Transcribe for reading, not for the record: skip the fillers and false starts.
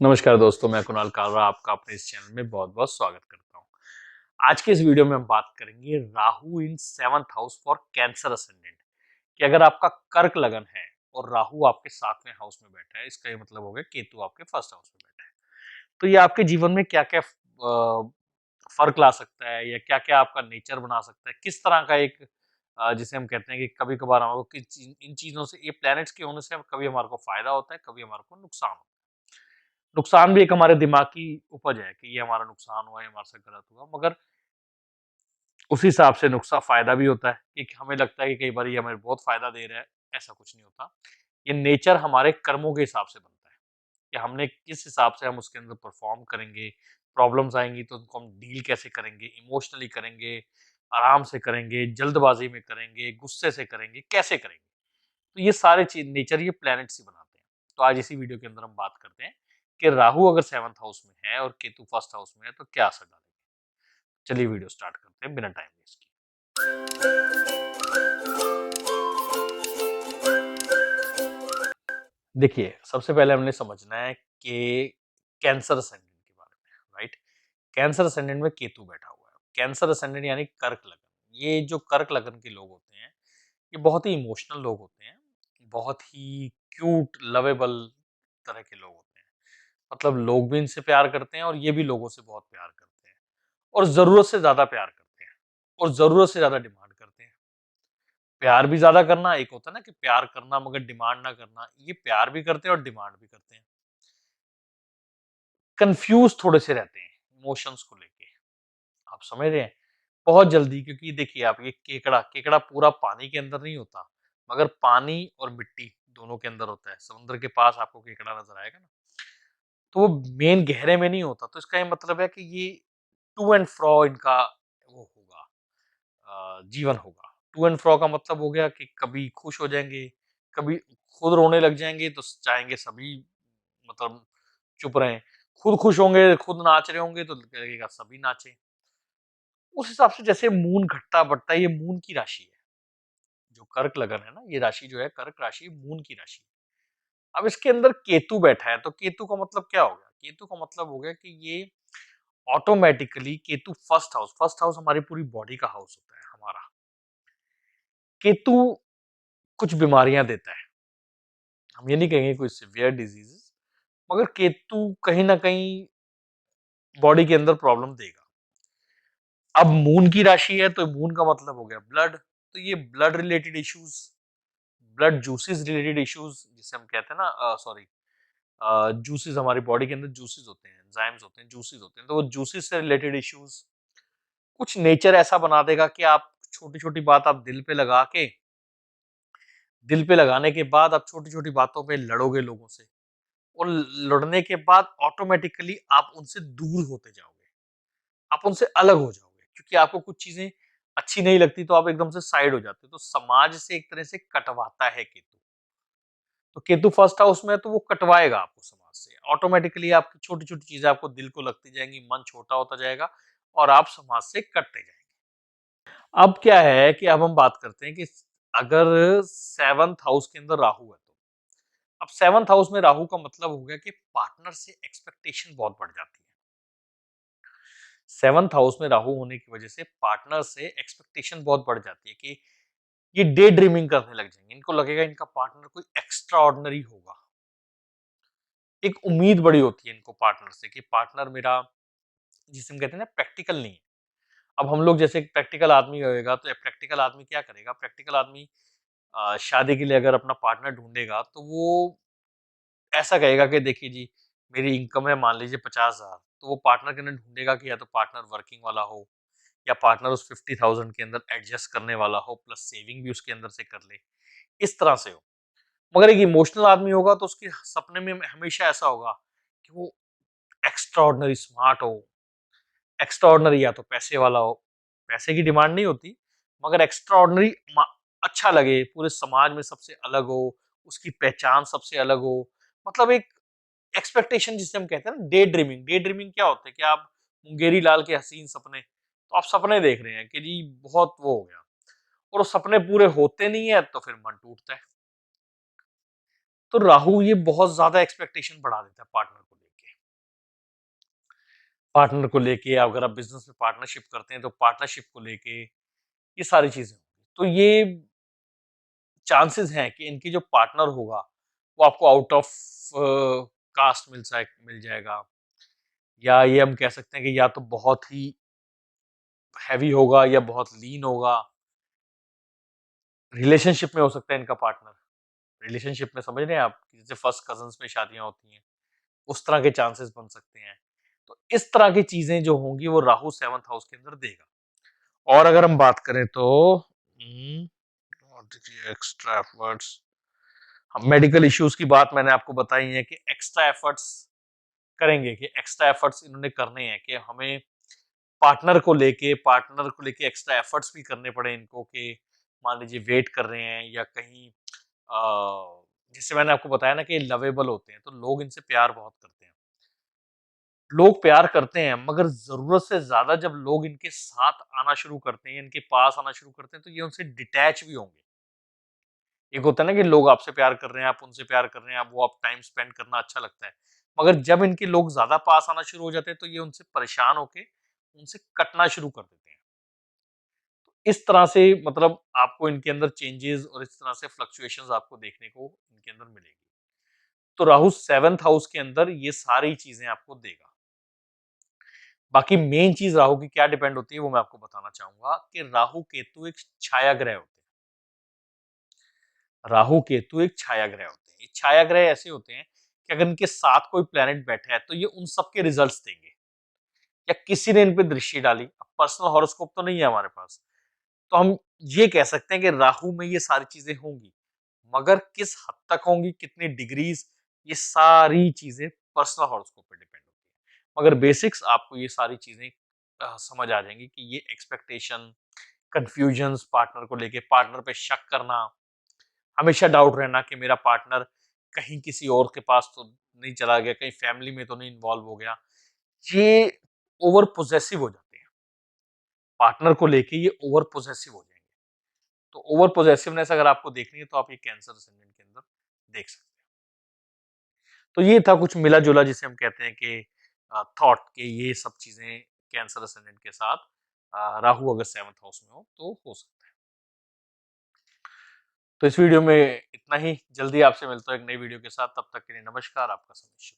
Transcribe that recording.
नमस्कार दोस्तों, मैं कुणाल कालरा आपका अपने इस चैनल में बहुत-बहुत स्वागत करता हूँ। आज के इस वीडियो में हम बात करेंगे राहु इन 7th house for cancer ascendant कि अगर आपका कर्क लगन है और राहु आपके 7वें हाउस में बैठा है, इसका ये मतलब हो गया केतु आपके फर्स्ट हाउस में बैठा है। तो ये आपके जीवन में क्या-क्या फ़र्क ला सकता है या क्या-क्या आपका नेचर बना सकता है? किस तरह का एक जिसे हम कहते हैं कि कभी-कभार हमको इन चीज़ों से ये प्लैनेट्स के होने से कभी हमारे को फ़ायदा होता है, कभी हमारे को नुकसान होता है। नुकसान भी एक हमारे दिमाग की उपज है कि ये हमारा नुकसान हुआ, ये हमारे साथ गलत हुआ, मगर उसी हिसाब से फ़ायदा भी होता है कि हमें लगता है कि कई बार ये हमें बहुत फ़ायदा दे रहा है, ऐसा कुछ नहीं होता। ये नेचर हमारे कर्मों के हिसाब से बनता है कि हमने किस हिसाब से हम उसके अंदर परफ़ॉर्म करेंगे, प्रॉब्लम्स आएँगी तो उनको हम डील कैसे करेंगे, इमोशनली करेंगे, आराम से करेंगे, जल्दबाज़ी में करेंगे, गुस्से से करेंगे, कैसे करेंगे। तो ये सारे चीज़ नेचर ये प्लैनेट्स ही बनाते हैं। तो आज इसी वीडियो के अंदर हम बात करते हैं कि राहु अगर 7th हाउस में है और केतु फर्स्ट हाउस में है तो क्या असर डालेंगे। चलिए वीडियो स्टार्ट करते हैं बिना टाइम वेस्ट किए। देखिए, सबसे पहले हमने समझना है कि कैंसर असेंडेंट के बारे में, राइट? कैंसर असेंडेंट में केतु बैठा हुआ है। कैंसर असेंडेंट यानी कर्क लगन। ये जो कर्क लगन के लोग होते हैं, ये बहुत ही इमोशनल लोग होते हैं, बहुत ही क्यूट, लवेबल तरह के लोग होते हैं। मतलब लोग भी इनसे प्यार करते हैं और ये भी लोगों से बहुत प्यार करते हैं और ज़रूरत से ज़्यादा प्यार करते हैं और ज़रूरत से ज़्यादा डिमांड करते हैं। प्यार भी ज़्यादा करना, एक होता है ना कि प्यार करना मगर डिमांड ना करना, ये प्यार भी करते हैं और डिमांड भी करते हैं। कन्फ्यूज़ थोड़े से रहते हैं इमोशंस को लेके, आप समझ रहे हैं? बहुत जल्दी, क्योंकि देखिए आप ये केकड़ा पूरा पानी के अंदर नहीं होता, मगर पानी और मिट्टी दोनों के अंदर होता है। समुद्र के पास आपको केकड़ा नज़र आएगा ना, तो वो मेन गहरे में नहीं होता। तो इसका ये मतलब है कि ये टू एंड फ्रो इनका वो होगा, जीवन होगा। टू एंड फ्रो का मतलब हो गया कि कभी खुश हो जाएँगे, कभी खुद रोने लग जाएँगे तो चाहेंगे सभी मतलब चुप रहें। खुद खुश होंगे, खुद नाच रहे होंगे तो लगेगा सभी नाचें। उस हिसाब से जैसे मून घटता-बढ़ता है, ये मून की राशि है। जो कर्क लगन है ना, ये राशि जो है कर्क राशि मून की राशि है। अब इसके अंदर केतु बैठा है, तो केतु का मतलब क्या हो गया? केतु का मतलब हो गया कि ये ऑटोमैटिकली केतु फर्स्ट हाउस हमारी पूरी बॉडी का हाउस होता है हमारा। केतु कुछ बीमारियाँ देता है। हम ये नहीं कहेंगे कोई सीवियर डिजीज़ेज़, मगर केतु कहीं न कहीं बॉडी के अंदर प्रॉब्लम देगा। अब मून की राशि है तो मून का मतलब हो गया ब्लड, तो ये blood related issues, blood juices related issues जिसे हम कहते हैं ना, सॉरी, जूसेस हमारी बॉडी के अंदर जूसेस होते हैं, एंजाइम्स होते हैं, जूसेस होते हैं, तो वो जूसेस से रिलेटेड इश्यूज़, कुछ नेचर ऐसा बना देगा कि आप छोटी-छोटी बात आप दिल पे लगाने के बाद आप छोटी-छोटी बातों पे लड़ोगे लोगों से और लड़ने के बाद ऑटोमैटिकली आप उनसे दूर होते जाओगे। आप उनसे अलग हो जाओगे क्योंकि आपको कुछ चीज़ें अच्छी नहीं लगती तो आप एकदम से साइड हो जाते हो। तो समाज से एक तरह से कटवाता है केतु। तो केतु फर्स्ट हाउस में है तो वो कटवाएगा आपको समाज से। ऑटोमैटिकली आपकी छोटी-छोटी चीज़ें आपको दिल को लगती जाएँगी, मन छोटा होता जाएगा और आप समाज से कटते जाएँगे। अब क्या है कि अब हम बात करते हैं कि अगर 7th हाउस के अंदर राहु है तो। अब 7th हाउस में राहु का मतलब हो गया कि पार्टनर से एक्सपेक्टेशन बहुत बढ़ जाती है। 7th हाउस में राहु होने की वजह से पार्टनर से एक्सपेक्टेशन बहुत बढ़ जाती है कि ये डे ड्रीमिंग करने लग जाएँगे। इनको लगेगा इनका पार्टनर कोई एक्स्ट्रा ऑर्डिनरी होगा। एक उम्मीद बड़ी होती है इनको पार्टनर से कि पार्टनर मेरा, जिसे हम कहते हैं ना, प्रैक्टिकल नहीं है। अब हम लोग जैसे प्रैक्टिकल आदमी होएगा तो प्रैक्टिकल आदमी क्या करेगा? प्रैक्टिकल आदमी शादी के लिए अगर अपना पार्टनर ढूँढेगा तो वो ऐसा कहेगा कि देखिए जी, मेरी इनकम है मान लीजिए 50,000, तो वो पार्टनर के अंदर ढूँढेगा कि या तो पार्टनर वर्किंग वाला हो या पार्टनर उस 50,000 के अंदर एडजस्ट करने वाला हो, प्लस सेविंग भी उसके अंदर से कर ले, इस तरह से हो। मगर एक इमोशनल आदमी होगा तो उसके सपने में हमेशा ऐसा होगा कि वो एक्स्ट्रा ऑर्डिनरी स्मार्ट हो, एक्स्ट्रा ऑर्डिनरी या तो पैसे वाला हो, पैसे की डिमांड नहीं होती, मगर एक्स्ट्रा ऑर्डिनरी अच्छा लगे, पूरे समाज में सबसे अलग हो, उसकी पहचान सबसे अलग हो। मतलब एक एक्सपेक्टेशन जिसे हम कहते हैं ना, डे ड्रीमिंग क्या होता है कि आप मुंगेरी लाल के हसीन सपने, तो आप सपने देख रहे हैं कि जी बहुत वो हो गया और वो सपने पूरे होते नहीं है तो फिर मन टूटता है। तो राहु ये बहुत ज्यादा एक्सपेक्टेशन बढ़ा देता है पार्टनर को लेके। पार्टनर को लेके, अगर आप बिज़नेस में पार्टनरशिप करते हैं तो पार्टनरशिप को लेके, ये सारी चीज़ें। तो ये चांसेस हैं कि इनकी जो पार्टनर होगा, वो आपको आउट ऑफ कास्ट मिल जाएगा, या ये हम कह सकते हैं कि या तो बहुत ही हेवी होगा या बहुत लीन होगा। रिलेशनशिप में हो सकता है इनका पार्टनर। रिलेशनशिप में समझ रहे हैं आप? जैसे फर्स्ट कज़िन्स में शादियाँ होती हैं, उस तरह के चांसेस बन सकते हैं। तो इस तरह की चीज़ें जो होंगी वो राहु 7th हाउस के अंदर देगा। और अगर हम बात करें तो और देखिए एक्स्ट्रा एफर्ट्स, मेडिकल इश्यूज की बात मैंने आपको बताई है कि एक्स्ट्रा एफर्ट्स करेंगे, कि एक्स्ट्रा एफर्ट्स इन्होंने करने हैं कि हमें पार्टनर को लेके एक्स्ट्रा एफर्ट्स भी करने पड़े इनको, कि मान लीजिए वेट कर रहे हैं या कहीं जैसे मैंने आपको बताया ना कि लवेबल होते हैं, तो लोग इनसे प्यार बहुत करते हैं। लोग प्यार करते हैं, मगर ज़रूरत से ज़्यादा जब लोग इनके साथ आना शुरू करते हैं, इनके पास आना शुरू करते हैं, तो ये उनसे डिटैच भी होंगे। एक होता है ना कि लोग आपसे प्यार कर रहे हैं, आप उनसे प्यार कर रहे हैं, आप टाइम स्पेंड करना अच्छा लगता है। मगर जब इनके लोग ज़्यादा पास आना शुरू हो जाते हैं, तो ये उनसे परेशान होके उनसे कटना शुरू कर देते हैं। इस तरह से मतलब आपको इनके अंदर चेंजेज़ और इस तरह से फ्लक्चुएशंस आपको देखने को इनके अंदर मिलेगी। तो राहु 7th हाउस के अंदर ये सारी चीज़ें आपको देगा। बाकी मेन चीज़ राहु की क्या डिपेंड होती है, वो मैं आपको बताना चाहूँगा कि राहु केतु एक छाया ग्रह होते हैं। राहु केतु एक छाया ग्रह होते हैं। ये छाया ग्रह ऐसे होते हैं कि अगर इनके साथ कोई प्लैनेट बैठा है, तो ये उन सब के रिजल्ट्स देंगे, या किसी ने इन पे दृष्टि डाली। अब पर्सनल हॉरोस्कोप तो नहीं है हमारे पास, तो हम ये कह सकते हैं कि राहु में ये सारी चीज़ें होंगी, मगर किस हद तक होंगी, कितनी डिग्रीज़, ये सारी चीज़ें पर्सनल हॉरोस्कोप पे डिपेंड होती है। मगर बेसिक्स आपको ये सारी चीज़ें समझ आ जाएँगी कि ये एक्सपेक्टेशन, कन्फ्यूजन्स पार्टनर को लेके, पार्टनर पे शक करना, हमेशा डाउट रहना कि मेरा पार्टनर कहीं किसी और के पास तो नहीं चला गया, कहीं फैमिली में तो नहीं इन्वॉल्व हो गया। ये ओवर पोजेसिव हो जाते हैं। पार्टनर को लेके ये ओवर पोजेसिव हो जाएँगे। तो ओवर पोजेसिवनेस अगर आपको देखनी है तो आप ये कैंसर असेंडेंट के अंदर देख सकते हैं। तो ये था कुछ मिला-जुला जिसे हम कहते हैं कि थॉट के ये सब चीज़ें कैंसर असेंडेंट के साथ राहु अगर 7th हाउस में हो तो हो सकता है। तो इस वीडियो में इतना ही, जल्दी आपसे मिलता हूँ एक नई वीडियो के साथ, तब तक के लिए नमस्कार, आपका समय शुभ।